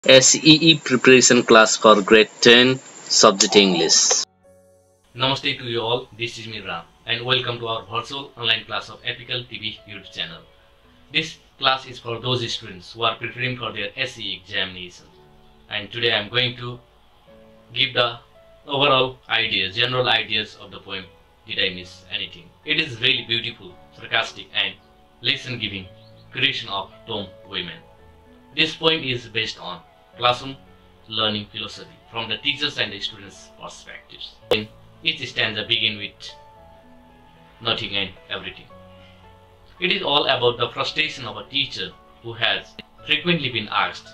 SEE preparation class for grade 10 subject English. Namaste to you all, this is Mr.Ram and welcome to our virtual online class of Epical TV YouTube channel. This class is for those students who are preparing for their SEE examination, and today I am going to give the overall ideas, general ideas of the poem Did I Miss Anything? It is really beautiful, sarcastic and lesson giving creation of Tom Wayman. This poem is based on classroom learning philosophy from the teachers and the students' perspectives. In each stanza begin with nothing and everything. It is all about the frustration of a teacher who has frequently been asked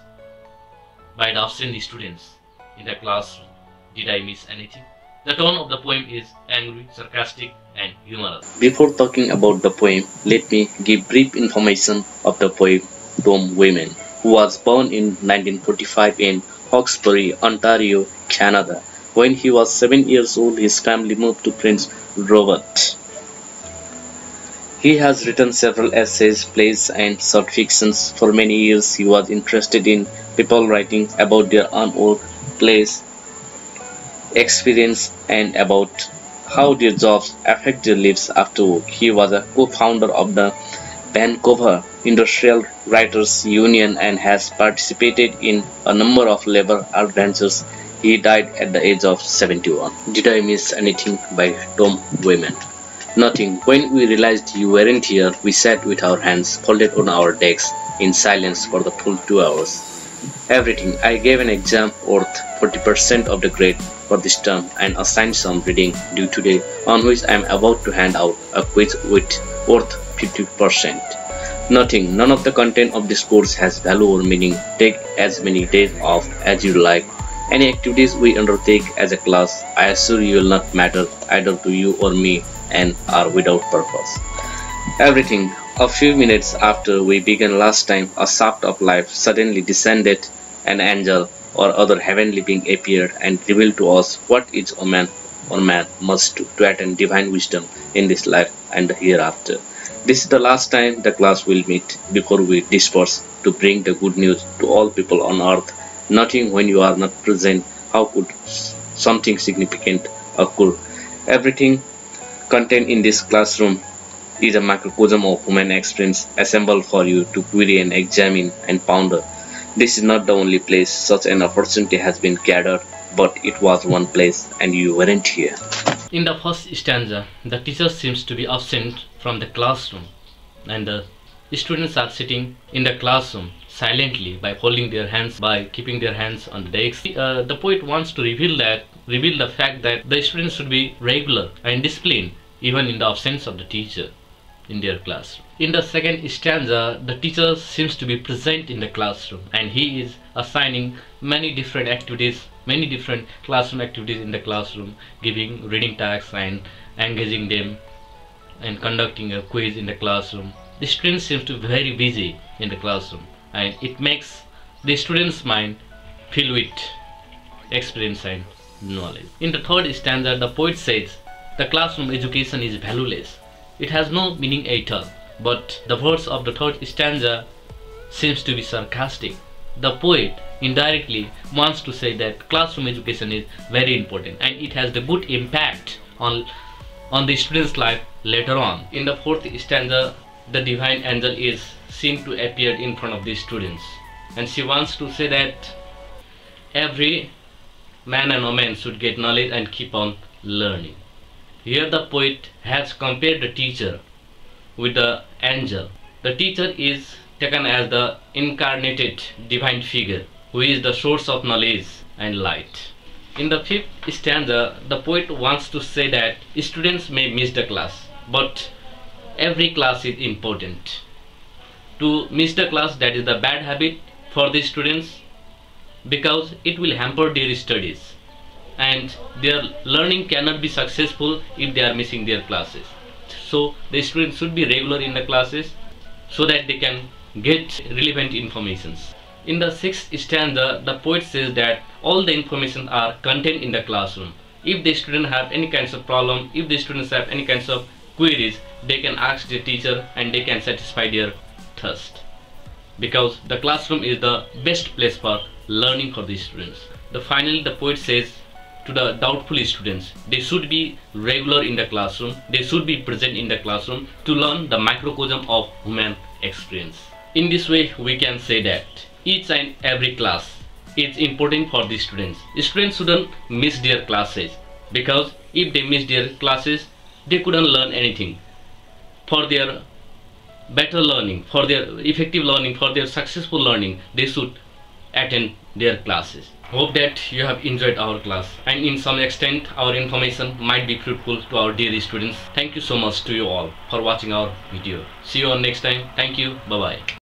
by the absent students in the classroom, did I miss anything? The tone of the poem is angry, sarcastic and humorous. Before talking about the poem, let me give brief information of the poet Tom Wayman, who was born in 1945 in Hawkesbury, Ontario, Canada. When he was 7 years old, his family moved to Prince Rupert. He has written several essays, plays and short fictions. For many years, he was interested in people writing about their own work, plays, experience and about how their jobs affect their lives after work. He was a co-founder of the Vancouver Industrial Writers Union and has participated in a number of labor adventures. He died at the age of 71. Did I miss anything by Tom Wayman? Nothing. When we realized you weren't here, we sat with our hands folded on our decks in silence for the full 2 hours. Everything. I gave an exam worth 40% of the grade for this term and assigned some reading due today, on which I am about to hand out a quiz with worth 50%. Nothing. None of the content of this course has value or meaning. Take as many days off as you like. Any activities we undertake as a class, I assure you will not matter either to you or me and are without purpose. Everything. A few minutes after we began last time, a shaft of life suddenly descended, an angel or other heavenly being appeared and revealed to us what each man must do to attain divine wisdom in this life and the hereafter. This is the last time the class will meet before we disperse to bring the good news to all people on earth. Nothing when you are not present. How could something significant occur? Everything contained in this classroom is a microcosm of human experience assembled for you to query and examine and ponder. This is not the only place such an opportunity has been gathered, but it was one place and you weren't here. In the first stanza, the teacher seems to be absent from the classroom and the students are sitting in the classroom silently by folding their hands, by keeping their hands on the decks. The poet wants to reveal the fact that the students should be regular and disciplined even in the absence of the teacher in their classroom. In the second stanza, the teacher seems to be present in the classroom and he is assigning many different activities, many different classroom activities in the classroom, giving reading tasks and engaging them and conducting a quiz in the classroom. The students seems to be very busy in the classroom and it makes the student's mind filled with experience and knowledge. In the third stanza, the poet says the classroom education is valueless. It has no meaning at all, but the words of the third stanza seems to be sarcastic. The poet indirectly wants to say that classroom education is very important and it has the good impact on the student's life later on. In the fourth stanza, the divine angel is seen to appear in front of the students and she wants to say that every man and woman should get knowledge and keep on learning. Here the poet has compared the teacher with the angel. The teacher is taken as the incarnated divine figure who is the source of knowledge and light. In the fifth stanza, the poet wants to say that students may miss the class, but every class is important. To miss the class, that is the bad habit for the students because it will hamper their studies and their learning cannot be successful if they are missing their classes. So the students should be regular in the classes so that they can get relevant informations. In the sixth stanza, the poet says that all the information are contained in the classroom. If the students have any kinds of problem, if the students have any kinds of queries, they can ask the teacher and they can satisfy their thirst. because the classroom is the best place for learning for the students. Finally, the poet says to the doubtful students, they should be regular in the classroom, they should be present in the classroom to learn the microcosm of human experience. In this way, we can say that each and every class is important for the students. Students shouldn't miss their classes, because if they miss their classes, they couldn't learn anything. For their better learning, for their effective learning, for their successful learning, they should attend their classes. Hope that you have enjoyed our class, and in some extent our information might be fruitful to our dear students. Thank you so much to you all for watching our video. See you on next time. Thank you. Bye bye.